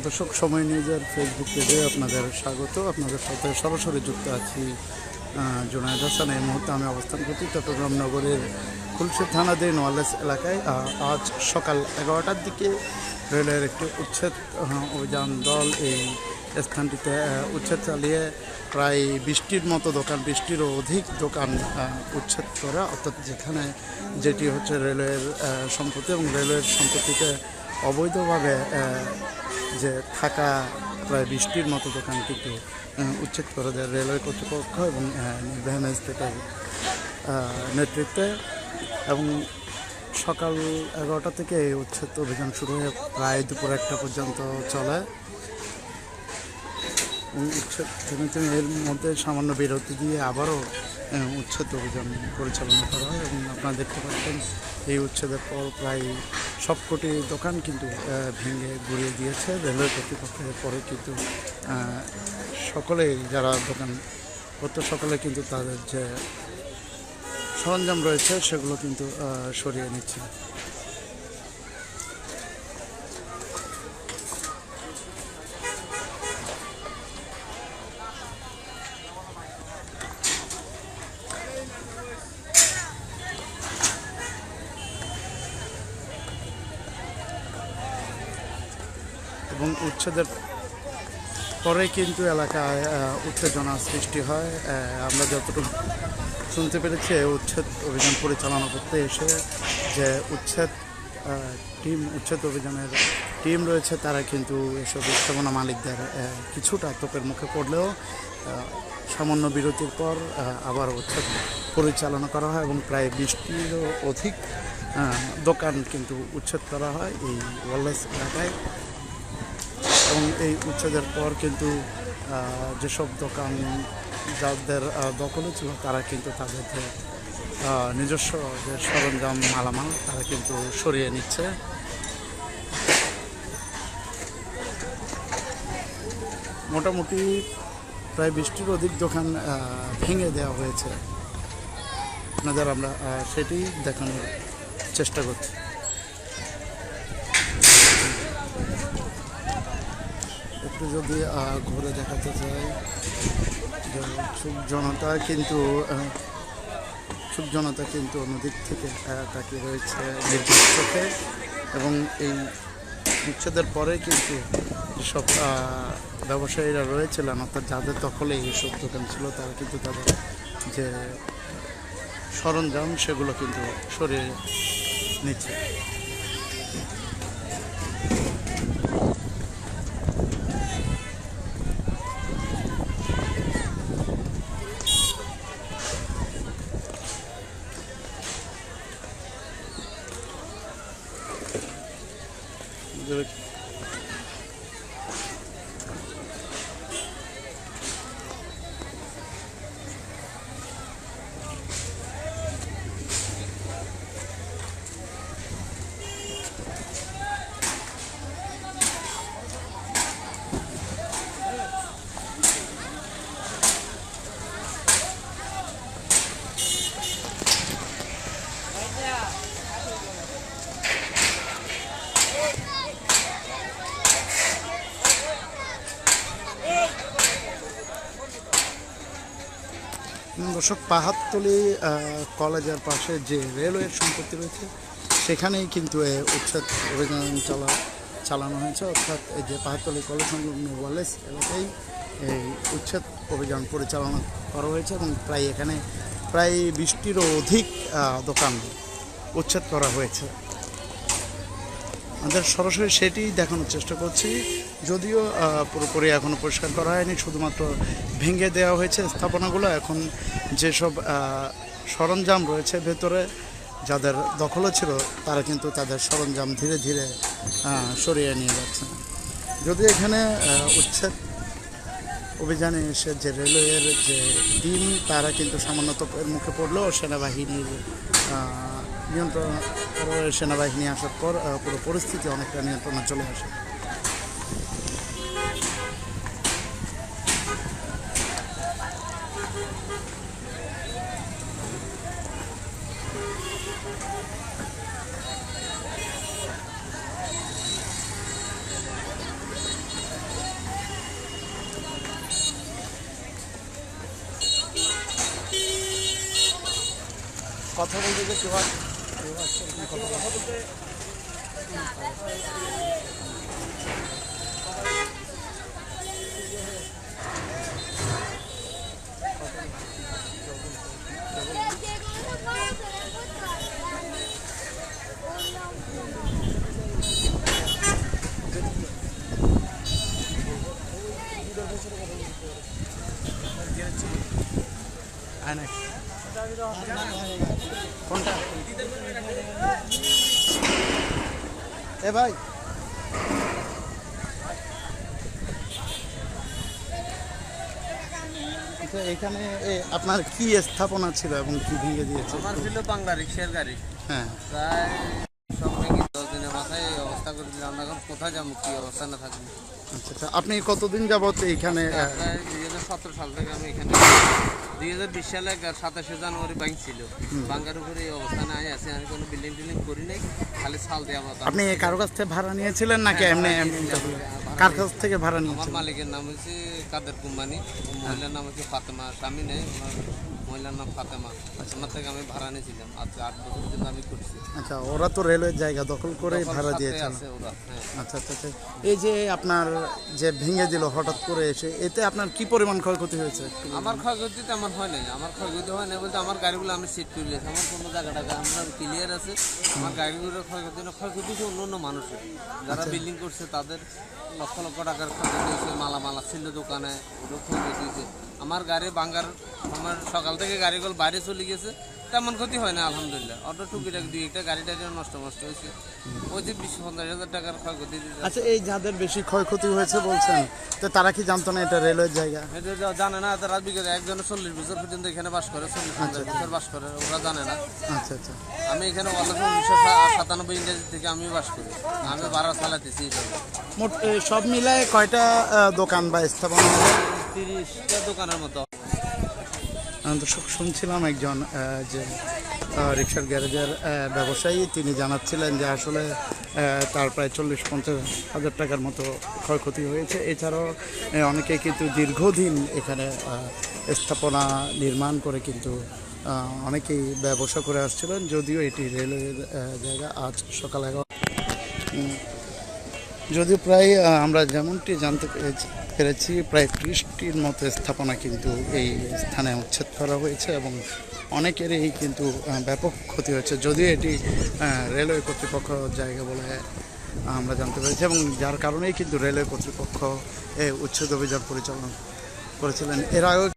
দর্শক, সময় নিউজের ফেসবুক পেজে আপনাদের স্বাগত। আপনাদের সাথে সরাসরি যুক্ত আছি জুনায়েদ হাসান। এই মুহূর্তে আমি অবস্থান করছি চট্টগ্রাম নগরের খুলশী থানাধীন ওয়ালেস এলাকায়। আজ সকাল 11টার দিকে রেলের একটি উচ্ছেদ অভিযান দল এই স্থানটিতে উচ্ছেদ চালিয়ে প্রায় 20টির মতো দোকান, 20টিরও অধিক দোকান উচ্ছেদ করা, অর্থাৎ যেটি হচ্ছে রেলওয়ের সম্পত্তি এবং রেলওয়ের সম্পত্তিতে অবৈধভাবে যে থাকা প্রায় 20টির মতো দোকান কিন্তু উচ্ছেদ করে দেয় রেলওয়ে কর্তৃপক্ষ এবং নির্বাহী ম্যাজিস্ট্রেটের নেতৃত্বে। এবং সকাল 11টা থেকে এই উচ্ছেদ অভিযান শুরু হয়ে প্রায় দুপুর 1টা পর্যন্ত চলে। উচ্ছেদ এর মধ্যে সামান্য বিরতি দিয়ে আবারও উচ্ছেদ অভিযান পরিচালনা করা হয় এবং আপনারা দেখতে পাচ্ছেন এই উচ্ছেদের পর প্রায় সবকটি দোকান কিন্তু ভেঙে গুঁড়িয়ে দিয়েছে রেলওয়ে কর্তৃপক্ষের। পরে কিন্তু সকলেই যারা দোকান করতো সকলে কিন্তু তাদের যে সরঞ্জাম রয়েছে সেগুলো কিন্তু সরিয়ে নিচ্ছে। এবং উচ্ছেদের পরে কিন্তু এলাকায় উত্তেজনা সৃষ্টি হয়। আমরা যতটুকু শুনতে পেরেছি উচ্ছেদ অভিযান পরিচালনা করতে এসে যে উচ্ছেদ অভিযানের টিম রয়েছে তারা কিন্তু এসব স্থাপনা মালিকদের কিছুটা তোপের মুখে পড়লেও সামান্য বিরতির পর আবার উচ্ছেদ পরিচালনা করা হয় এবং প্রায় 20টিরও অধিক দোকান কিন্তু উচ্ছেদ করা হয় এই ওয়ালেস এলাকায়। এবং এই উচ্ছেদের পর কিন্তু যেসব দোকান যাদের দখলে ছিল তারা কিন্তু তাদের যে নিজস্ব যে সরঞ্জাম মালামাল তারা কিন্তু সরিয়ে নিচ্ছে। মোটামুটি প্রায় 20টির অধিক দোকান ভেঙে দেওয়া হয়েছে। আপনাদের আমরা সেটি দেখানোর চেষ্টা করছি। একটু যদি ঘুরে দেখাতে চাই, সুখ জনতা কিন্তু অন্যদিক থেকে তাকিয়ে রয়েছে নির্ভীক চোখে। এবং এই উচ্ছেদের পরে কিন্তু যেসব ব্যবসায়ীরা রয়েছিলেন, অর্থাৎ যাদের দখলে এইসব দোকান ছিল, তারা কিন্তু তাদের যে সরঞ্জাম সেগুলো কিন্তু সরিয়ে নিচ্ছে। দর্শক, পাহাড়তলী কলেজের পাশে যে রেলওয়ের সম্পত্তি রয়েছে সেখানেই কিন্তু উচ্ছেদ অভিযান চালানো হয়েছে। অর্থাৎ এই যে পাহাড়তলী কলেজ সংলগ্ন ওয়ালেস এলাকায় এই উচ্ছেদ অভিযান পরিচালনা করা হয়েছে এবং এখানে প্রায় 20টিরও অধিক দোকান উচ্ছেদ করা হয়েছে। আমাদের সরাসরি সেটি দেখানোর চেষ্টা করছি, যদিও পুরোপুরি এখনও পরিষ্কার করা হয়নি, শুধুমাত্র ভেঙে দেওয়া হয়েছে স্থাপনাগুলো। এখন যেসব সরঞ্জাম রয়েছে ভেতরে যাদের দখলে ছিল তারা কিন্তু তাদের সরঞ্জাম ধীরে ধীরে সরিয়ে নিয়ে যাচ্ছে। যদি এখানে উচ্ছেদ অভিযানে এসে যে রেলওয়ের যে টিম তারা কিন্তু সামান্য তোপের মুখে পড়লেও সেনাবাহিনীর সেনাবাহিনী আসার পর পুরো পরিস্থিতি অনেকটা নিয়ন্ত্রণে চলে আসে। কথা বলতে যে কেউ আসছে কথা বলতে কোনটা এ ভাই এখানে আপনার কি স্থাপনা ছিল এবং কি ভেঙে দিয়েছে? আমার ছিল বাংলা রিক্সার গাড়ি, হ্যাঁ প্রায় সব ভেঙে 10 দিনের মাথায় এই অবস্থা করে দিলাম। এখন কোথায় যাবো, কি অবস্থা না থাকবো। আচ্ছা আচ্ছা আপনি কতদিন যাবত এইখানে? প্রায় 2017 সাল থেকে আমি এখানে 2020 সালে 27 জানুয়ারি ব্যাংক ছিল, বাঙ্গার উপরে এই অবস্থানে আছে। আমি কোনো বিল্ডিং টিল্ডিং করি নাই, খালি ছাল দেওয়া মতো। আপনি কারো কাছ থেকে ভাড়া নিয়েছিলেন নাকি এমনি এমনি? কার কাছ থেকে ভাড়া আমার নিয়েছিলেন? মালিকের নাম হচ্ছে কাদের কুম্বানি, মহিলার নাম হচ্ছে ফাতেমা, স্বামী নেই আমার, মহিলার নাম ফাতেমা। ওনার থেকে আমি ভাড়া নিয়েছিলাম, আজকে 8 বছর কিন্তু আমি করছি। আচ্ছা ওরা তো রেলওয়ের জায়গা দখল করে ভাড়া দিয়েছে। আছে ওরা, হ্যাঁ। আচ্ছা আচ্ছা আচ্ছা এই যে আপনার যে ভেঙে দিল হঠাৎ করে এসে, এতে আপনার কি পরিমাণ ক্ষয়ক্ষতি হয়েছে? আমার ক্ষয়ক্ষতি তেমন হয় নাই, আমার ক্ষয়ক্ষতি হয় না বলতে আমার গাড়িগুলো আমি সেট করে দিয়েছি, আমার কোনো জায়গাটা আমার ক্লিয়ার আছে। আমার গাড়িগুলোর ক্ষয়ক্ষতি না, ক্ষয়ক্ষতি হচ্ছে অন্য অন্য মানুষের, যারা বিল্ডিং করছে তাদের লক্ষ লক্ষ টাকার ক্ষয়ক্ষতি হয়েছে। মালামালা ছিল দোকানে, ওগুলো ক্ষয়ক্ষতি হয়েছে। আমার গাড়ি বাঙ্গার, আমার সকাল থেকে গাড়িগুলো বাইরে চলে গেছে, তেমন ক্ষতি হয় না আলহামদুলিল্লাহ। অটো টুকিটাকি 2-1টা গাড়ি টাড়ি নষ্ট হয়েছে, ওই যে 20-50 হাজার টাকার ক্ষয়ক্ষতি। আচ্ছা এই যাদের বেশি ক্ষয়ক্ষতি হয়েছে বলছেন, তো তারা কি জানতো না এটা রেলওয়ের জায়গা? এটা জানে না, তারা বিগত একজনের 40 বছর পর্যন্ত এখানে বাস করে, 40-50 বছর বাস করে, ওরা জানে না। আচ্ছা আচ্ছা আমি এখানে 1997 ইংরেজি থেকে আমি বাস করি, আমি ভাড়া চালাতেছি। মোট সব মিলায় কয়টা দোকান বা স্থাপনা? 30টা দোকানের মতো। দর্শক শুনছিলাম একজন যে রিক্সার গ্যারেজের ব্যবসায়ী, তিনি জানাচ্ছিলেন যে আসলে তার প্রায় 40-50 হাজার টাকার মতো ক্ষয়ক্ষতি হয়েছে। এছাড়াও অনেকে কিন্তু দীর্ঘদিন এখানে স্থাপনা নির্মাণ করে কিন্তু অনেকেই ব্যবসা করে আসছিলেন, যদিও এটি রেলওয়ের জায়গা। আজ সকাল 11 যদিও প্রায় আমরা যেমনটি জানতে পেরেছি প্রায় 30টির মতো স্থাপনা কিন্তু এই স্থানে উচ্ছেদ করা হয়েছে এবং অনেকেরই কিন্তু ব্যাপক ক্ষতি হয়েছে, যদিও এটি রেলওয়ে কর্তৃপক্ষ জায়গা বলে আমরা জানতে পেরেছি এবং যার কারণেই কিন্তু রেলওয়ে কর্তৃপক্ষ এই উচ্ছেদ অভিযান পরিচালনা করেছিলেন। এর আগে